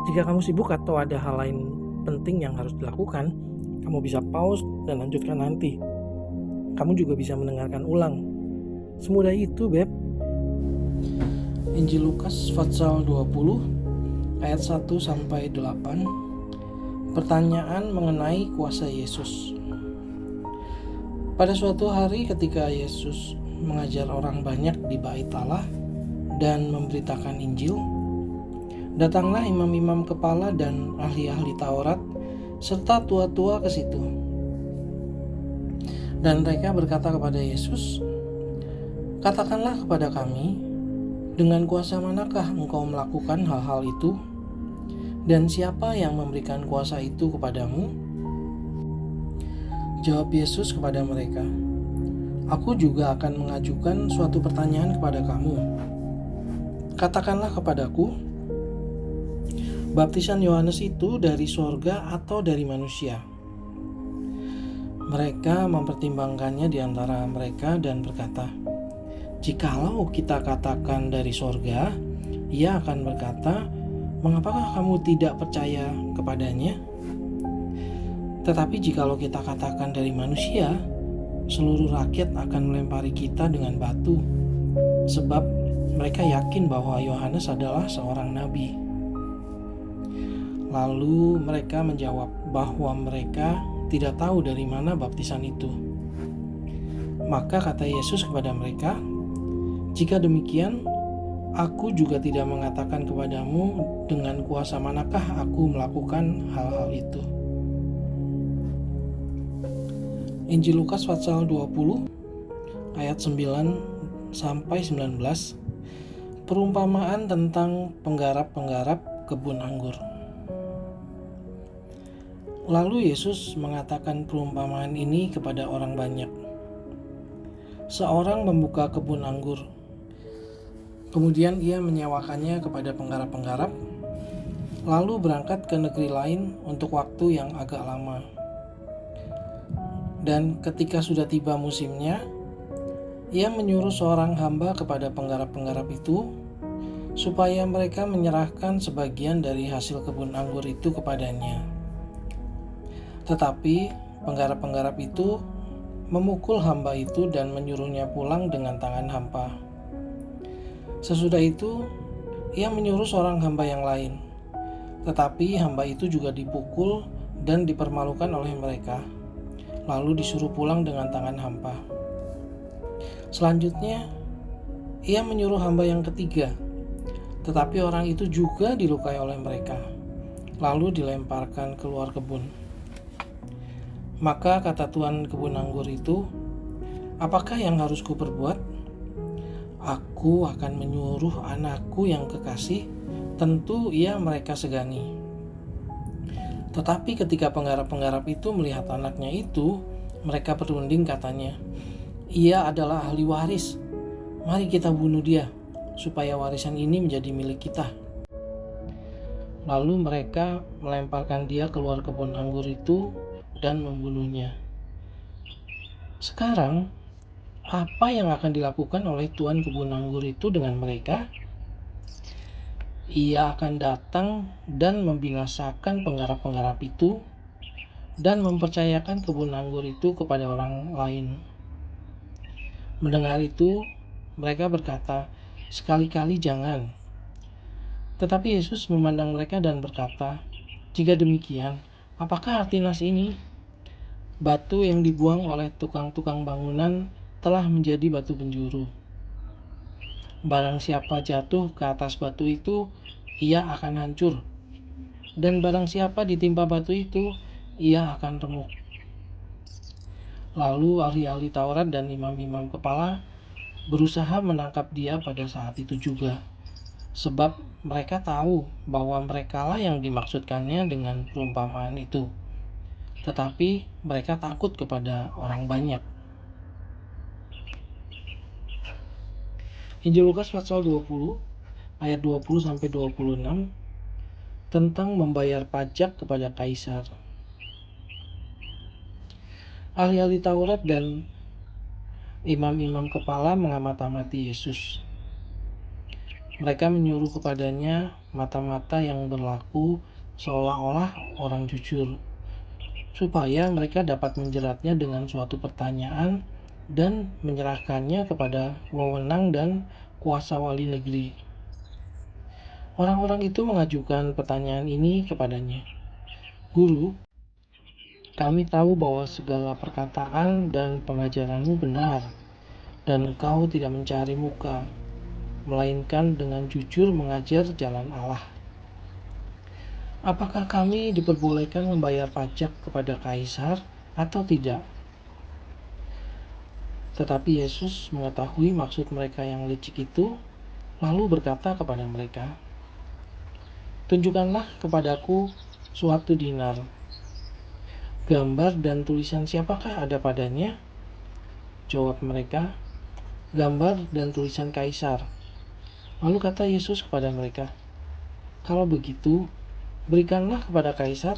Jika kamu sibuk atau ada hal lain penting yang harus dilakukan, kamu bisa pause dan lanjutkan nanti. Kamu juga bisa mendengarkan ulang. Semudah itu, Beb. Injil Lukas pasal 20 ayat 1 sampai 8. Pertanyaan mengenai kuasa Yesus. Pada suatu hari ketika Yesus mengajar orang banyak di Bait Allah dan memberitakan Injil, datanglah imam-imam kepala dan ahli-ahli Taurat serta tua-tua ke situ. Dan mereka berkata kepada Yesus, "Katakanlah kepada kami, dengan kuasa manakah engkau melakukan hal-hal itu? Dan siapa yang memberikan kuasa itu kepadamu?" Jawab Yesus kepada mereka, "Aku juga akan mengajukan suatu pertanyaan kepada kamu. Katakanlah kepadaku, baptisan Yohanes itu dari sorga atau dari manusia?" Mereka mempertimbangkannya di antara mereka dan berkata, "Jikalau kita katakan dari sorga, ia akan berkata, 'Mengapakah kamu tidak percaya kepadanya?' Tetapi jikalau kita katakan dari manusia, seluruh rakyat akan melempari kita dengan batu, sebab mereka yakin bahwa Yohanes adalah seorang nabi." Lalu mereka menjawab bahwa mereka tidak tahu dari mana baptisan itu. Maka kata Yesus kepada mereka, "Jika demikian, aku juga tidak mengatakan kepadamu dengan kuasa manakah aku melakukan hal-hal itu." Injil Lukas pasal 20 ayat 9 sampai 19. Perumpamaan tentang penggarap-penggarap kebun anggur. Lalu Yesus mengatakan perumpamaan ini kepada orang banyak. Seorang membuka kebun anggur. Kemudian ia menyewakannya kepada penggarap-penggarap, lalu berangkat ke negeri lain untuk waktu yang agak lama. Dan ketika sudah tiba musimnya, ia menyuruh seorang hamba kepada penggarap-penggarap itu, supaya mereka menyerahkan sebagian dari hasil kebun anggur itu kepadanya. Tetapi penggarap-penggarap itu memukul hamba itu dan menyuruhnya pulang dengan tangan hampa. Sesudah itu, ia menyuruh seorang hamba yang lain, tetapi hamba itu juga dipukul dan dipermalukan oleh mereka, lalu disuruh pulang dengan tangan hampa. Selanjutnya, ia menyuruh hamba yang ketiga, tetapi orang itu juga dilukai oleh mereka, lalu dilemparkan keluar kebun. Maka kata tuan kebun anggur itu, "Apakah yang harus kuperbuat? Aku akan menyuruh anakku yang kekasih, tentu ia mereka segani." Tetapi ketika penggarap-penggarap itu melihat anaknya itu, mereka berunding katanya, "Ia adalah ahli waris. Mari kita bunuh dia, supaya warisan ini menjadi milik kita." Lalu mereka melemparkan dia keluar kebun anggur itu dan membunuhnya. Sekarang, apa yang akan dilakukan oleh tuan kebun anggur itu dengan mereka? Ia akan datang dan membinasakan penggarap-penggarap itu dan mempercayakan kebun anggur itu kepada orang lain. Mendengar itu, mereka berkata, "Sekali-kali jangan." Tetapi Yesus memandang mereka dan berkata, "Jika demikian, apakah arti nas ini? Batu yang dibuang oleh tukang-tukang bangunan telah menjadi batu penjuru. Barang siapa jatuh ke atas batu itu, ia akan hancur. Dan barang siapa ditimpa batu itu, ia akan remuk." Lalu ahli-ahli Taurat dan imam-imam kepala berusaha menangkap dia pada saat itu juga, sebab mereka tahu bahwa merekalah yang dimaksudkannya dengan perumpamaan itu. Tetapi mereka takut kepada orang banyak. Injil Lukas pasal 20 ayat 20 sampai 26 tentang membayar pajak kepada kaisar. Ahli-ahli Taurat dan imam-imam kepala mengamati Yesus. Mereka menyuruh kepadanya mata-mata yang berlaku seolah-olah orang jujur, supaya mereka dapat menjeratnya dengan suatu pertanyaan dan menyerahkannya kepada wewenang dan kuasa wali negeri. Orang-orang itu mengajukan pertanyaan ini kepadanya. Guru, kami tahu bahwa segala perkataan dan pengajaranmu benar, dan engkau tidak mencari muka, melainkan dengan jujur mengajar jalan Allah. Apakah kami diperbolehkan membayar pajak kepada Kaisar atau tidak? Tetapi Yesus mengetahui maksud mereka yang licik itu, lalu berkata kepada mereka, "Tunjukkanlah kepadaku suatu dinar. Gambar dan tulisan siapakah ada padanya?" Jawab mereka, "Gambar dan tulisan Kaisar." Lalu kata Yesus kepada mereka, "Kalau begitu, berikanlah kepada Kaisar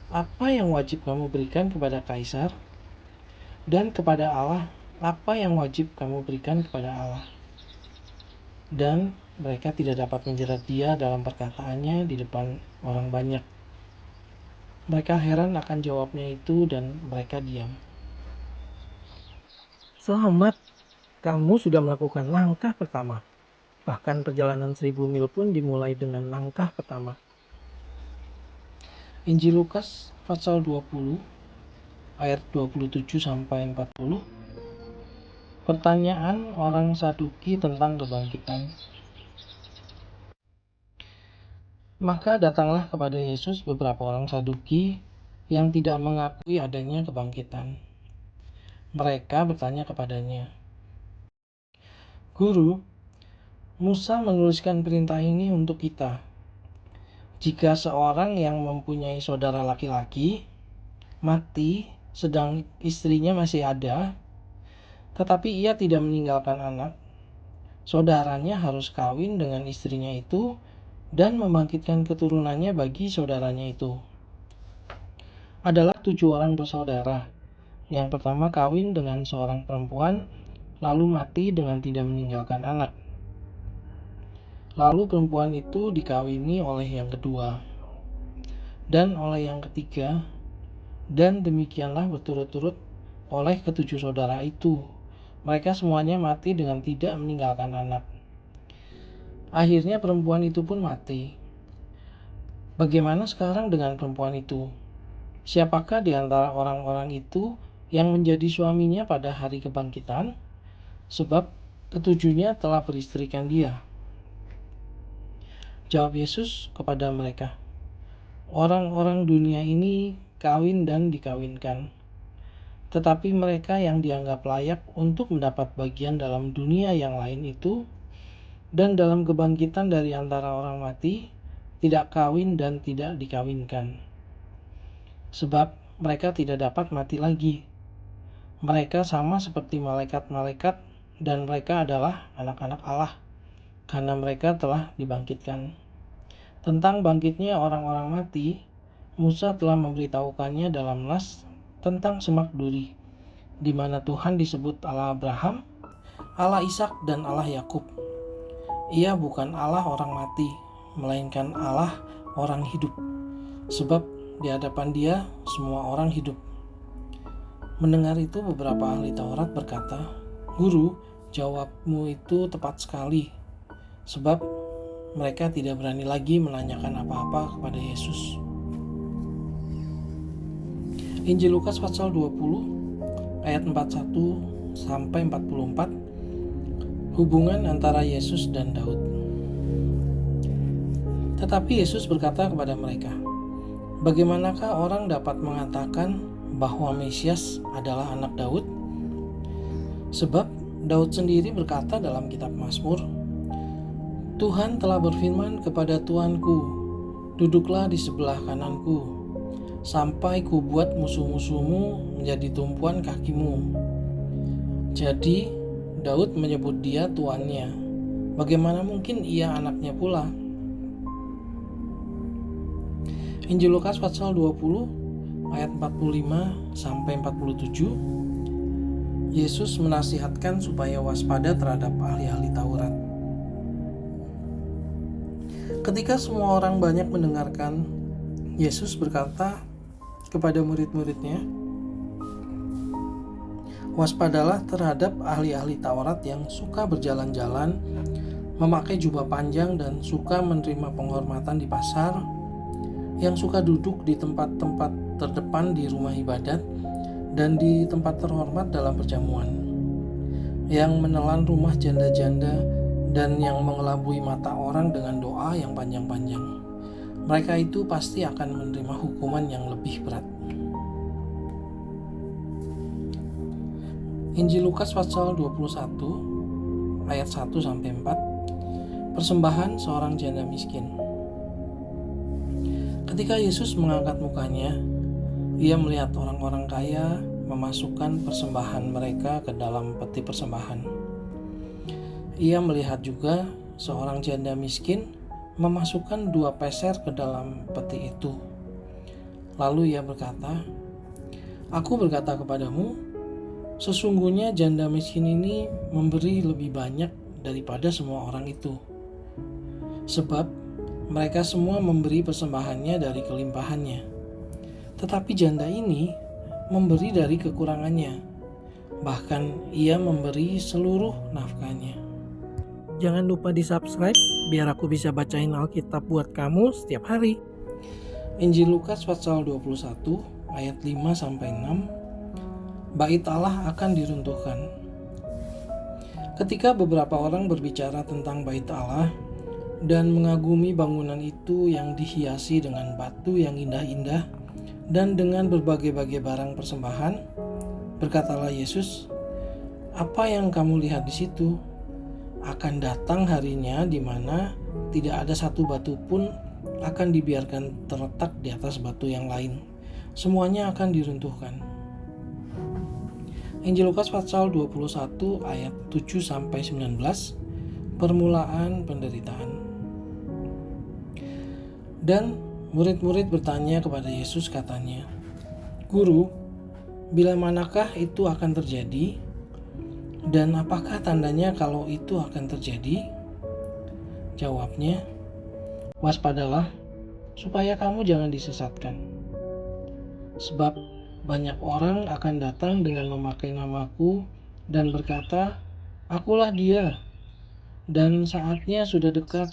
apa yang wajib kamu berikan kepada Kaisar, dan kepada Allah apa yang wajib kamu berikan kepada Allah." Dan mereka tidak dapat menjerat dia dalam perkataannya di depan orang banyak. Mereka heran akan jawabnya itu dan mereka diam. Selamat, kamu sudah melakukan langkah pertama. Bahkan perjalanan 1000 mil pun dimulai dengan langkah pertama. Injil Lukas pasal 20 ayat 27-40. Pertanyaan orang Saduki tentang kebangkitan. Maka datanglah kepada Yesus beberapa orang Saduki yang tidak mengakui adanya kebangkitan. Mereka bertanya kepadanya, "Guru, Musa menuliskan perintah ini untuk kita. Jika seorang yang mempunyai saudara laki-laki mati sedang istrinya masih ada, tetapi ia tidak meninggalkan anak, saudaranya harus kawin dengan istrinya itu dan membangkitkan keturunannya bagi saudaranya itu. Adalah 7 orang bersaudara. Yang pertama kawin dengan seorang perempuan, lalu mati dengan tidak meninggalkan anak. Lalu perempuan itu dikawini oleh yang kedua, dan oleh yang ketiga, dan demikianlah berturut-turut oleh ketujuh saudara itu. Mereka semuanya mati dengan tidak meninggalkan anak. Akhirnya perempuan itu pun mati. Bagaimana sekarang dengan perempuan itu? Siapakah di antara orang-orang itu yang menjadi suaminya pada hari kebangkitan? Sebab ketujuhnya telah beristrikan dia." Jawab Yesus kepada mereka, "Orang-orang dunia ini kawin dan dikawinkan. Tetapi mereka yang dianggap layak untuk mendapat bagian dalam dunia yang lain itu dan dalam kebangkitan dari antara orang mati tidak kawin dan tidak dikawinkan. Sebab mereka tidak dapat mati lagi. Mereka sama seperti malaikat-malaikat dan mereka adalah anak-anak Allah karena mereka telah dibangkitkan. Tentang bangkitnya orang-orang mati, Musa telah memberitahukannya dalam nas tentang semak duri, di mana Tuhan disebut Allah Abraham, Allah Ishak dan Allah Yakub. Ia bukan Allah orang mati, melainkan Allah orang hidup, sebab di hadapan Dia semua orang hidup." Mendengar itu beberapa ahli Taurat berkata, "Guru, jawabmu itu tepat sekali." Sebab mereka tidak berani lagi menanyakan apa-apa kepada Yesus. Injil Lukas pasal 20 ayat 41-44. Hubungan antara Yesus dan Daud. Tetapi Yesus berkata kepada mereka, "Bagaimanakah orang dapat mengatakan bahwa Mesias adalah anak Daud? Sebab Daud sendiri berkata dalam kitab Mazmur, 'Tuhan telah berfirman kepada Tuanku, duduklah di sebelah kananku, sampai ku buat musuh-musuhmu menjadi tumpuan kakimu.' Jadi Daud menyebut dia tuannya. Bagaimana mungkin ia anaknya pula?" Injil Lukas pasal 20 ayat 45-47. Yesus menasihatkan supaya waspada terhadap ahli-ahli Taurat. Ketika semua orang banyak mendengarkan, Yesus berkata kepada murid-muridnya, "Waspadalah terhadap ahli-ahli Taurat yang suka berjalan-jalan, memakai jubah panjang dan suka menerima penghormatan di pasar, yang suka duduk di tempat-tempat terdepan di rumah ibadat dan di tempat terhormat dalam perjamuan, yang menelan rumah janda-janda dan yang mengelabui mata orang dengan doa yang panjang-panjang. Mereka itu pasti akan menerima hukuman yang lebih berat." Injil Lukas pasal 21 ayat 1-4. Persembahan seorang janda miskin. Ketika Yesus mengangkat mukanya, ia melihat orang-orang kaya memasukkan persembahan mereka ke dalam peti persembahan. Ia melihat juga seorang janda miskin memasukkan 2 peser ke dalam peti itu. Lalu ia berkata, "Aku berkata kepadamu, sesungguhnya janda miskin ini memberi lebih banyak daripada semua orang itu. Sebab mereka semua memberi persembahannya dari kelimpahannya. Tetapi janda ini memberi dari kekurangannya. Bahkan ia memberi seluruh nafkahnya." Jangan lupa di-subscribe biar aku bisa bacain Alkitab buat kamu setiap hari. Injil Lukas pasal 21 ayat 5-6. Bait Allah akan diruntuhkan. Ketika beberapa orang berbicara tentang bait Allah dan mengagumi bangunan itu yang dihiasi dengan batu yang indah-indah dan dengan berbagai-bagai barang persembahan, berkatalah Yesus, "Apa yang kamu lihat di situ? Akan datang harinya di mana tidak ada satu batu pun akan dibiarkan terletak di atas batu yang lain. Semuanya akan diruntuhkan." Injil Lukas pasal 21 ayat 7-19. Permulaan penderitaan. Dan murid-murid bertanya kepada Yesus, katanya, "Guru, bila manakah itu akan terjadi? Dan apakah tandanya kalau itu akan terjadi?" Jawabnya, "Waspadalah, supaya kamu jangan disesatkan. Sebab banyak orang akan datang dengan memakai namaku dan berkata, 'Akulah dia,' dan saatnya sudah dekat.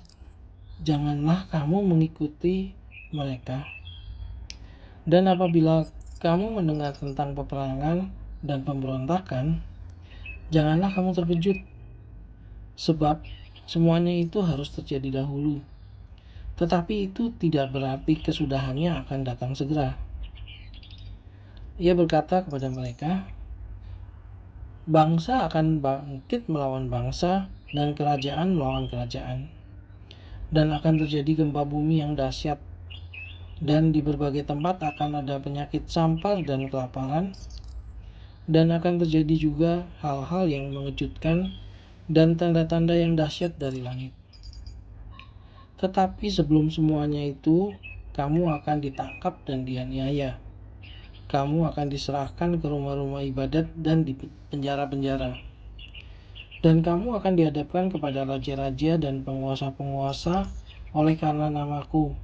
Janganlah kamu mengikuti mereka. Dan apabila kamu mendengar tentang peperangan dan pemberontakan, janganlah kamu terkejut, sebab semuanya itu harus terjadi dahulu. Tetapi itu tidak berarti kesudahannya akan datang segera." Ia berkata kepada mereka, "Bangsa akan bangkit melawan bangsa dan kerajaan melawan kerajaan. Dan akan terjadi gempa bumi yang dahsyat. Dan di berbagai tempat akan ada penyakit sampar dan kelaparan. Dan akan terjadi juga hal-hal yang mengejutkan dan tanda-tanda yang dahsyat dari langit. Tetapi sebelum semuanya itu, kamu akan ditangkap dan dianiaya. Kamu akan diserahkan ke rumah-rumah ibadat dan di penjara-penjara. Dan kamu akan dihadapkan kepada raja-raja dan penguasa-penguasa oleh karena namaku.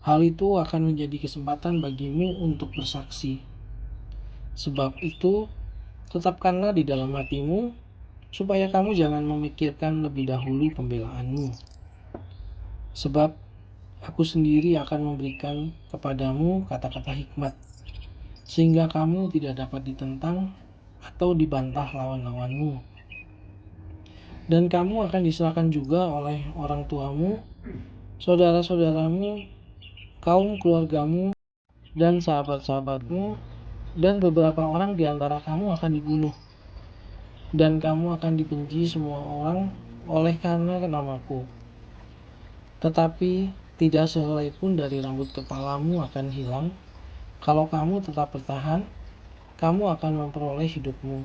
Hal itu akan menjadi kesempatan bagimu untuk bersaksi. Sebab itu, tetapkanlah di dalam hatimu, supaya kamu jangan memikirkan lebih dahulu pembelaanmu. Sebab aku sendiri akan memberikan kepadamu kata-kata hikmat, sehingga kamu tidak dapat ditentang atau dibantah lawan-lawanmu. Dan kamu akan diserahkan juga oleh orang tuamu, saudara-saudaramu, kaum keluargamu, dan sahabat-sahabatmu, dan beberapa orang di antara kamu akan dibunuh. Dan kamu akan dibenci semua orang oleh karena namaku. Tetapi tidak sehelai pun dari rambut kepalamu akan hilang. Kalau kamu tetap bertahan, kamu akan memperoleh hidupmu."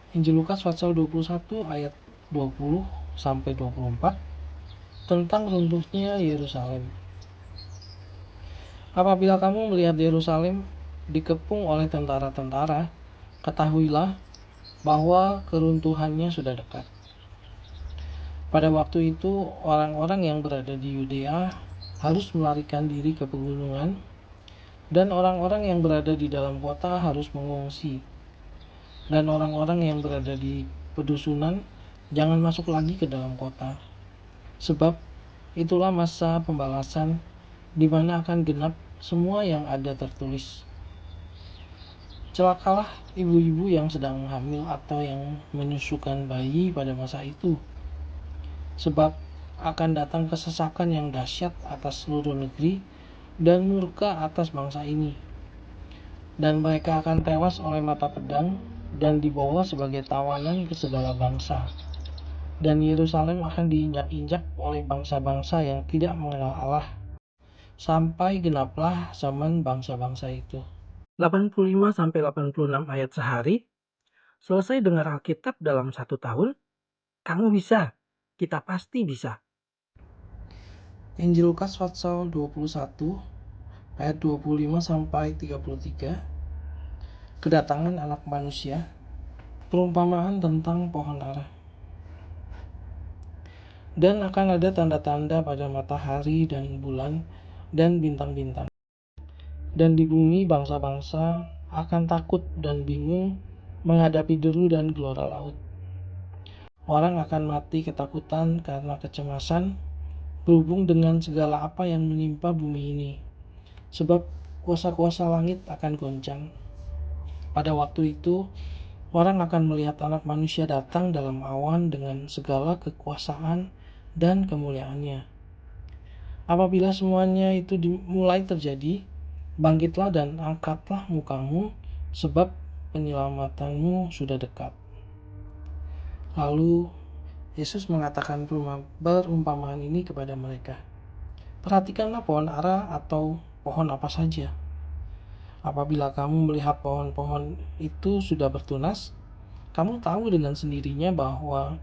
Injil Lukas pasal 21 ayat 20-24 tentang runtuhnya Yerusalem. "Apabila kamu melihat Yerusalem dikepung oleh tentara-tentara, ketahuilah bahwa keruntuhannya sudah dekat. Pada waktu itu, orang-orang yang berada di Yudea harus melarikan diri ke pegunungan, dan orang-orang yang berada di dalam kota harus mengungsi. Dan orang-orang yang berada di pedusunan jangan masuk lagi ke dalam kota. Sebab itulah masa pembalasan di mana akan genap semua yang ada tertulis. Celakalah ibu-ibu yang sedang hamil atau yang menyusukan bayi pada masa itu, sebab akan datang kesesakan yang dahsyat atas seluruh negeri dan murka atas bangsa ini. Dan mereka akan tewas oleh mata pedang dan dibawa sebagai tawanan ke segala bangsa. Dan Yerusalem akan diinjak-injak oleh bangsa-bangsa yang tidak mengenal Allah, sampai genaplah zaman bangsa-bangsa itu. 85-86 ayat sehari. Selesai dengar Alkitab dalam 1 tahun? Kamu bisa. Kita pasti bisa. Injil Lukas pasal 21 ayat 25-33. Kedatangan anak manusia. Perumpamaan tentang pohon ara. Dan akan ada tanda-tanda pada matahari dan bulan dan bintang-bintang. Dan di bumi bangsa-bangsa akan takut dan bingung menghadapi deru dan gelora laut. Orang akan mati ketakutan karena kecemasan berhubung dengan segala apa yang menimpa bumi ini. Sebab kuasa-kuasa langit akan goncang. Pada waktu itu, orang akan melihat Anak Manusia datang dalam awan dengan segala kekuasaan dan kemuliaannya. Apabila semuanya itu mulai terjadi, bangkitlah dan angkatlah mukamu, sebab penyelamatanmu sudah dekat. Lalu Yesus mengatakan perumpamaan ini kepada mereka. Perhatikanlah pohon ara atau pohon apa saja. Apabila kamu melihat pohon-pohon itu sudah bertunas, kamu tahu dengan sendirinya bahwa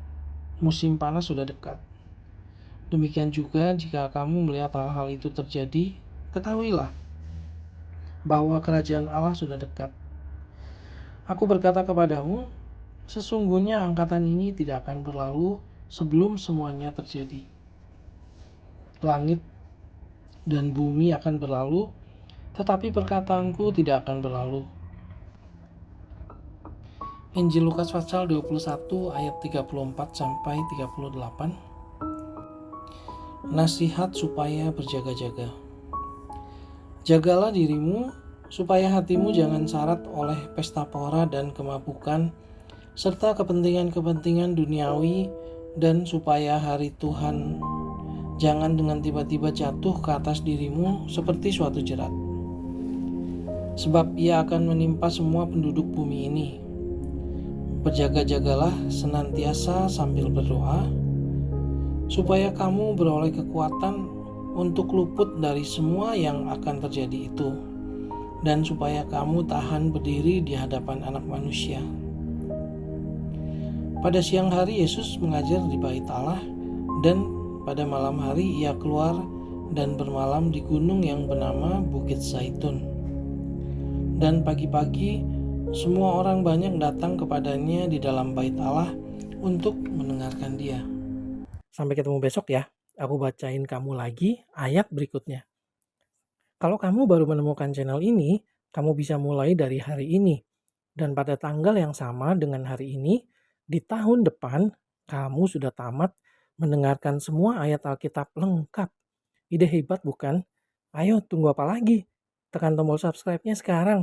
musim panas sudah dekat. Demikian juga jika kamu melihat hal-hal itu terjadi, ketahuilah bahwa kerajaan Allah sudah dekat. Aku berkata kepadamu, sesungguhnya angkatan ini tidak akan berlalu sebelum semuanya terjadi. Langit dan bumi akan berlalu, tetapi perkataanku tidak akan berlalu. Injil Lukas pasal 21 ayat 34-38. Nasihat supaya berjaga-jaga. Jagalah dirimu supaya hatimu jangan syarat oleh pesta pora dan kemabukan serta kepentingan-kepentingan duniawi, dan supaya hari Tuhan jangan dengan tiba-tiba jatuh ke atas dirimu seperti suatu jerat. Sebab ia akan menimpa semua penduduk bumi ini. Berjaga-jagalah senantiasa sambil berdoa, supaya kamu beroleh kekuatan untuk luput dari semua yang akan terjadi itu, dan supaya kamu tahan berdiri di hadapan Anak Manusia. Pada siang hari Yesus mengajar di bait Allah, dan pada malam hari ia keluar dan bermalam di gunung yang bernama Bukit Zaitun. Dan pagi-pagi semua orang banyak datang kepadanya di dalam bait Allah untuk mendengarkan dia. Sampai ketemu besok ya. Aku bacain kamu lagi ayat berikutnya. Kalau kamu baru menemukan channel ini, kamu bisa mulai dari hari ini. Dan pada tanggal yang sama dengan hari ini, di tahun depan, kamu sudah tamat mendengarkan semua ayat Alkitab lengkap. Ide hebat bukan? Ayo, tunggu apa lagi? Tekan tombol subscribe-nya sekarang.